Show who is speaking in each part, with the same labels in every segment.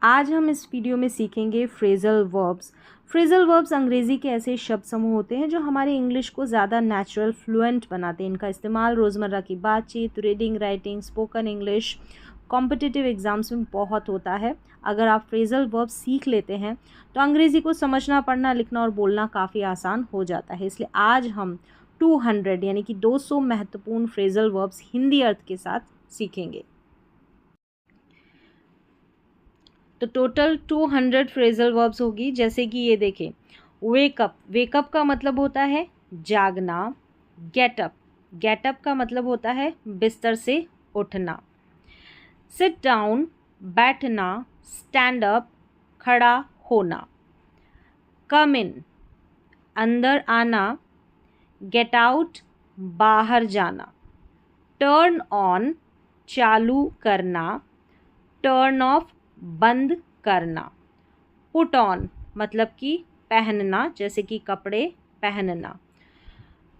Speaker 1: आज हम इस वीडियो में सीखेंगे फ्रेजल वर्ब्स। फ्रेजल वर्ब्स अंग्रेज़ी के ऐसे शब्द समूह होते हैं जो हमारे इंग्लिश को ज़्यादा नेचुरल फ्लुएंट बनाते हैं। इनका इस्तेमाल रोज़मर्रा की बातचीत, reading, writing, spoken English, competitive exams में बहुत होता है। अगर आप फ्रेजल वर्ब्स सीख लेते हैं तो अंग्रेज़ी को समझना, पढ़ना, लिखना और बोलना काफ़ी आसान हो जाता है। इसलिए आज हम 200 यानी कि 200 महत्वपूर्ण फ्रेजल वर्ब्स हिंदी अर्थ के साथ सीखेंगे। तो टोटल 200 फ्रेजल वर्ब्स होगी। जैसे कि ये देखें, वेकअप, वेकअप का मतलब होता है जागना। गेटअप, गेटअप का मतलब होता है बिस्तर से उठना। सिट डाउन, बैठना। स्टैंड अप, खड़ा होना। कम इन, अंदर आना। गेट आउट, बाहर जाना। टर्न ऑन, चालू करना। टर्न ऑफ, बंद करना। पुट ऑन मतलब कि पहनना, जैसे कि कपड़े पहनना।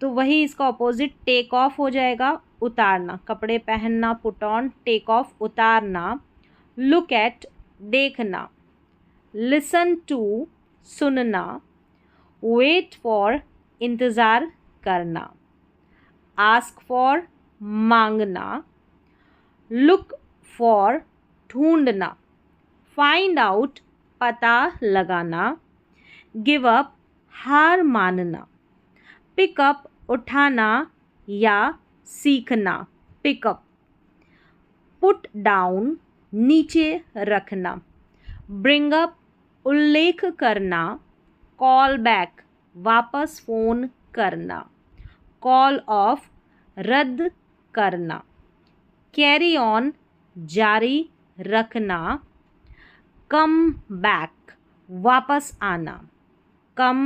Speaker 1: तो वही इसका ऑपोजिट टेक ऑफ हो जाएगा, उतारना। कपड़े पहनना पुट ऑन, टेक ऑफ उतारना। लुक एट, देखना। लिसन टू, सुनना। वेट फॉर, इंतज़ार करना। आस्क फॉर, मांगना। लुक फॉर, ढूंढना। फाइंड आउट, पता लगाना। गिव अप, हार मानना। पिकअप, उठाना या सीखना। पिकअप। पुट डाउन, नीचे रखना। ब्रिंग अप, उल्लेख करना। कॉल बैक, वापस फ़ोन करना। कॉल ऑफ, रद्द करना। कैरी ऑन, जारी रखना। कम बैक, वापस आना। कम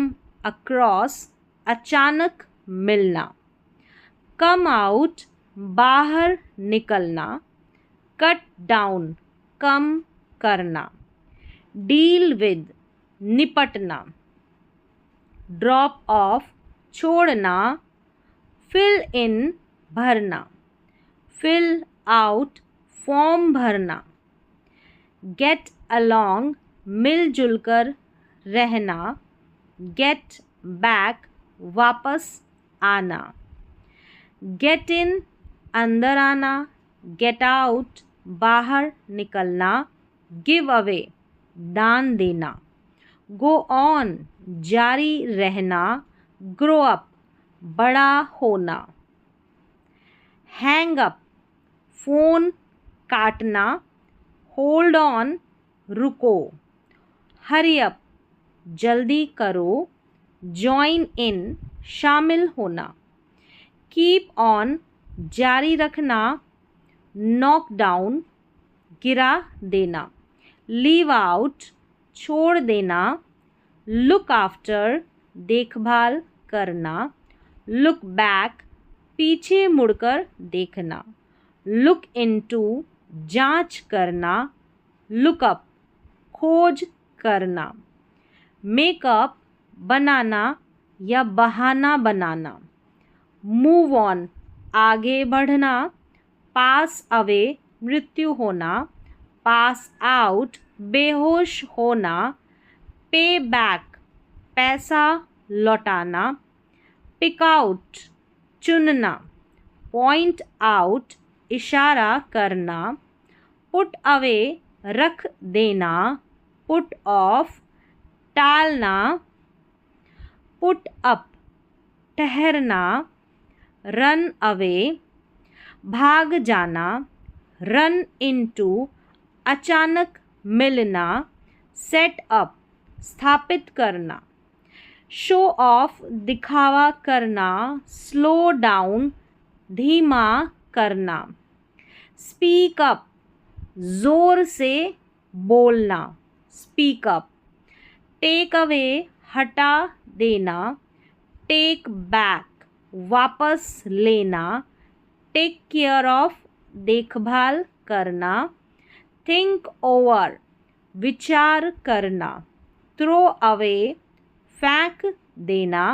Speaker 1: अक्रॉस, अचानक मिलना। कम आउट, बाहर निकलना। कट डाउन, कम करना। डील विद, निपटना। ड्रॉप ऑफ, छोड़ना। फिल इन, भरना। फिल आउट, फॉर्म भरना। गेट अलॉन्ग, मिलजुल कर रहना। गेट बैक, वापस आना। गेट इन, अंदर आना। गेट आउट, बाहर निकलना। गिव अवे, दान देना। गो ऑन, जारी रहना। ग्रो अप, बड़ा होना। हैंग अप, फ़ोन काटना। होल्ड ऑन, रुको। हरी अप, जल्दी करो। जॉइन इन, शामिल होना। कीप ऑन, जारी रखना। नॉक डाउन, गिरा देना। लीव आउट, छोड़ देना। लुक आफ्टर, देखभाल करना। लुक बैक, पीछे मुड़कर देखना। लुक इनटू, जांच करना। लुकअप, खोज करना। मेकअप, बनाना या बहाना बनाना। मूव ऑन, आगे बढ़ना। पास अवे, मृत्यु होना। पास आउट, बेहोश होना। पे बैक, पैसा लौटाना। पिक आउट, चुनना। पॉइंट आउट, इशारा करना। पुट अवे, रख देना। पुट ऑफ, टालना। पुट अप, ठहरना। रन अवे, भाग जाना। रन इनटू, अचानक मिलना। सेट अप, स्थापित करना। शो ऑफ, दिखावा करना। स्लो डाउन, धीमा करना। स्पीक अप, ज़ोर से बोलना। Speak up. टेक अवे, हटा देना। टेक बैक, वापस लेना। टेक केयर ऑफ, देखभाल करना। थिंक ओवर, विचार करना। थ्रो अवे, फेंक देना।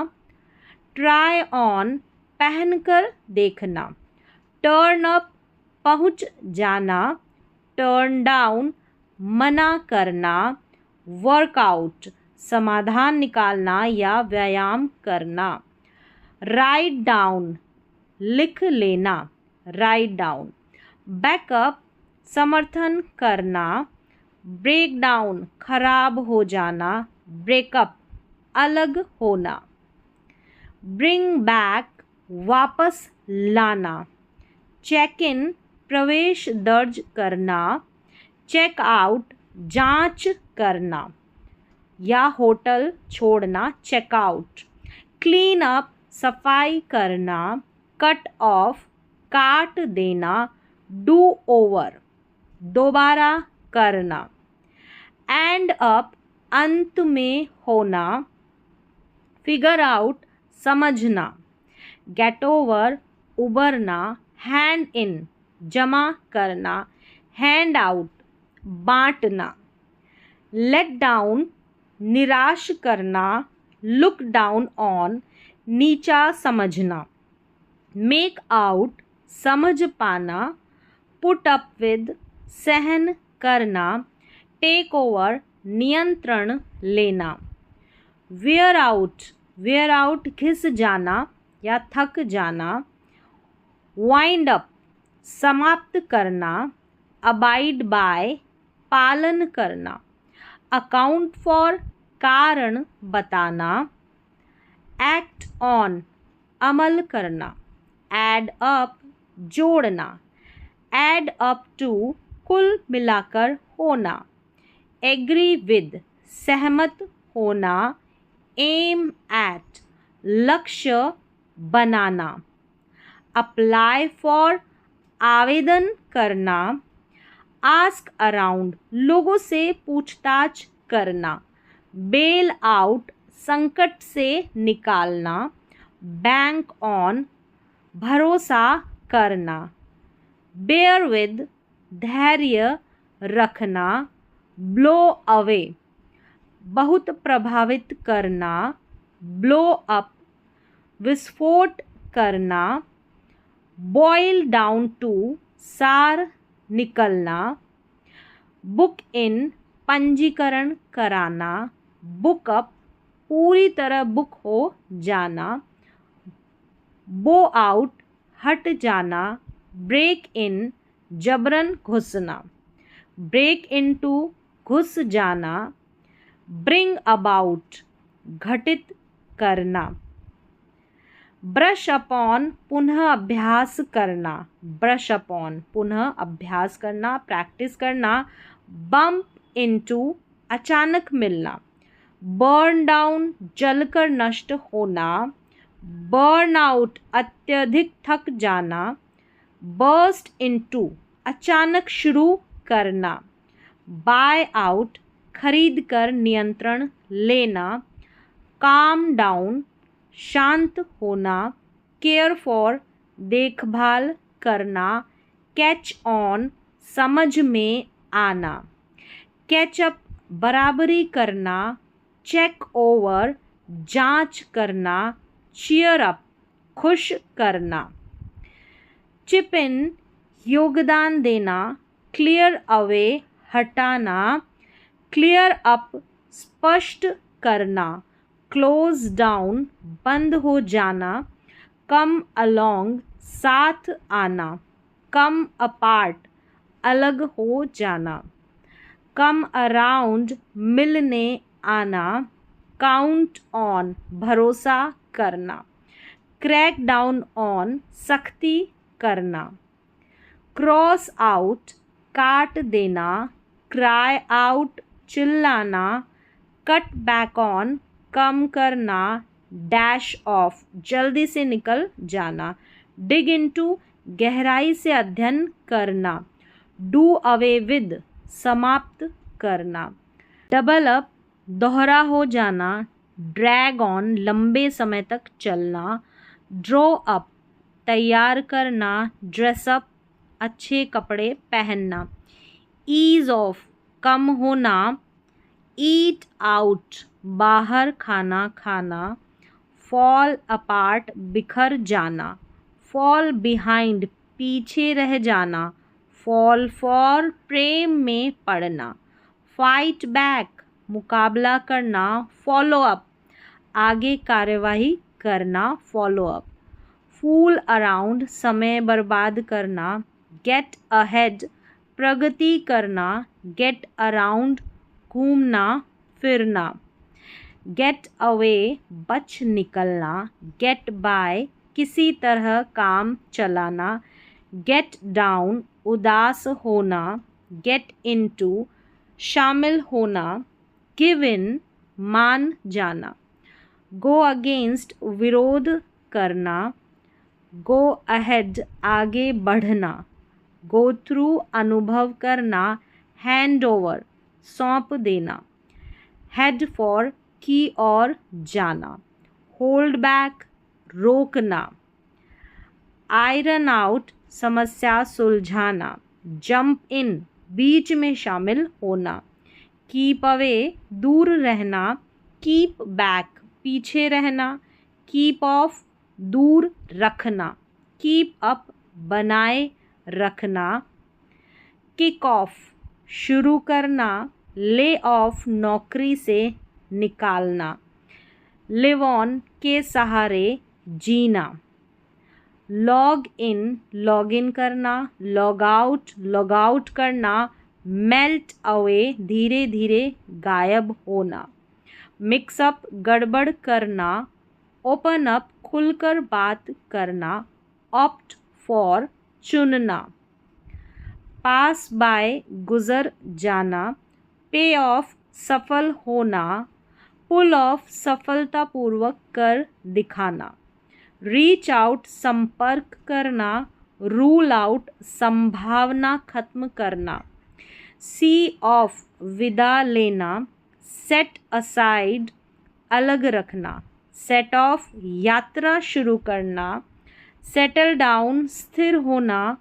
Speaker 1: ट्राई ऑन, पहनकर देखना। टर्न अप, पहुंच जाना। टर्न डाउन, मना करना, वर्कआउट समाधान निकालना या व्यायाम करना। राइट डाउन लिख लेना, राइट डाउन। बैकअप समर्थन करना, ब्रेक डाउन खराब हो जाना, ब्रेकअप अलग होना। ब्रिंग बैक वापस लाना, चेक इन प्रवेश दर्ज करना, चेक आउट जांच करना या होटल छोड़ना, चेकआउट। क्लीन अप सफाई करना, कट ऑफ काट देना, डू ओवर दोबारा करना। एंड अप अंत में होना, फिगर आउट समझना। गेट ओवर उबरना, हैंड इन जमा करना, हैंड आउट बांटना। लेट डाउन निराश करना, लुक डाउन ऑन नीचा समझना। मेक आउट समझ पाना, पुट अप विद सहन करना, टेक ओवर नियंत्रण लेना। वेयर आउट घिस जाना या थक जाना। वाइंड अप समाप्त करना, अबाइड बाय पालन करना। अकाउंट फॉर कारण बताना। एक्ट ऑन अमल करना। एड अप जोड़ना, एड अप टू कुल मिलाकर होना। एग्री विद सहमत होना, एम एट लक्ष्य बनाना। अप्लाई फॉर आवेदन करना। आस्क अराउंड लोगों से पूछताछ करना। बेल आउट संकट से निकालना। बैंक ऑन भरोसा करना। बेयर विद धैर्य रखना। ब्लो अवे बहुत प्रभावित करना। ब्लो अप विस्फोट करना। बॉयल डाउन टू सार निकलना। बुक इन पंजीकरण कराना। बुक अप पूरी तरह बुक हो जाना। बो आउट हट जाना। ब्रेक इन जबरन घुसना। ब्रेक इनटू घुस जाना। ब्रिंग अबाउट घटित करना। ब्रश अपॉन पुनः अभ्यास करना। ब्रश अपॉन पुनः अभ्यास करना, प्रैक्टिस करना। बम्प इनटू अचानक मिलना। बर्न डाउन जलकर नष्ट होना। बर्न आउट अत्यधिक थक जाना। बर्स्ट इनटू अचानक शुरू करना। बाय आउट खरीद कर नियंत्रण लेना। काम डाउन शांत होना। केयर फॉर देखभाल करना। कैच ऑन समझ में आना। कैचअप बराबरी करना। चेक ओवर जांच करना। चीयर अप खुश करना। चिप इन योगदान देना। क्लियर अवे हटाना। क्लियर अप स्पष्ट करना। क्लोज डाउन बंद हो जाना। कम अलोंग साथ आना। कम अपार्ट अलग हो जाना। कम अराउंड मिलने आना। काउंट ऑन भरोसा करना। क्रैक डाउन ऑन सख्ती करना। क्रॉस आउट काट देना। क्राई आउट चिल्लाना। कट बैक ऑन कम करना। डैश ऑफ जल्दी से निकल जाना। डिग इनटू गहराई से अध्ययन करना। डू अवे विद समाप्त करना। डबल अप दोहरा हो जाना। ड्रैग ऑन लंबे समय तक चलना। ड्रॉ अप तैयार करना। ड्रेस अप अच्छे कपड़े पहनना। ईज ऑफ कम होना। ईट आउट बाहर खाना खाना। फॉल अपार्ट बिखर जाना। फॉल बिहाइंड पीछे रह जाना। फॉल फॉर प्रेम में पड़ना। फाइट बैक मुकाबला करना, फॉलो अप आगे कार्यवाही करना, फॉलो अप। फूल अराउंड समय बर्बाद करना, गेट अहेड प्रगति करना, गेट अराउंड घूमना फिरना। गेट अवे बच निकलना, गेट बाय किसी तरह काम चलाना, गेट डाउन उदास होना, गेट इनटू शामिल होना, गिव इन मान जाना। गो अगेंस्ट विरोध करना, गो अहेड आगे बढ़ना, गो थ्रू अनुभव करना, हैंड ओवर सौंप देना, हेड फॉर की ओर जाना, होल्ड बैक रोकना, आयरन आउट समस्या सुलझाना, जंप इन बीच में शामिल होना, कीप अवे दूर रहना, कीप बैक पीछे रहना, कीप ऑफ दूर रखना, कीप अप बनाए रखना, किक ऑफ शुरू करना, ले ऑफ नौकरी से निकालना, लिव ऑन के सहारे जीना, लॉग इन करना, लॉग आउट करना, मेल्ट अवे धीरे धीरे गायब होना, मिक्स अप गड़बड़ करना, ओपन अप खुलकर बात करना, ऑप्ट फॉर चुनना, पास बाय गुजर जाना, पे ऑफ सफल होना, पुल ऑफ सफलतापूर्वक कर दिखाना, रीच आउट संपर्क करना, रूल आउट संभावना खत्म करना, सी ऑफ विदा लेना, सेट असाइड अलग रखना, सेट ऑफ यात्रा शुरू करना, सेटल डाउन स्थिर होना,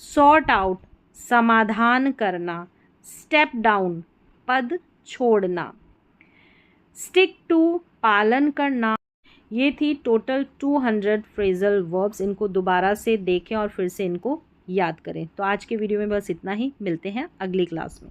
Speaker 1: सॉर्ट आउट समाधान करना, स्टेप डाउन पद छोड़ना, स्टिक टू पालन करना। ये थी टोटल 200 फ्रेजल वर्ब्स। इनको दोबारा से देखें और फिर से इनको याद करें। तो आज के वीडियो में बस इतना ही, मिलते हैं अगली क्लास में।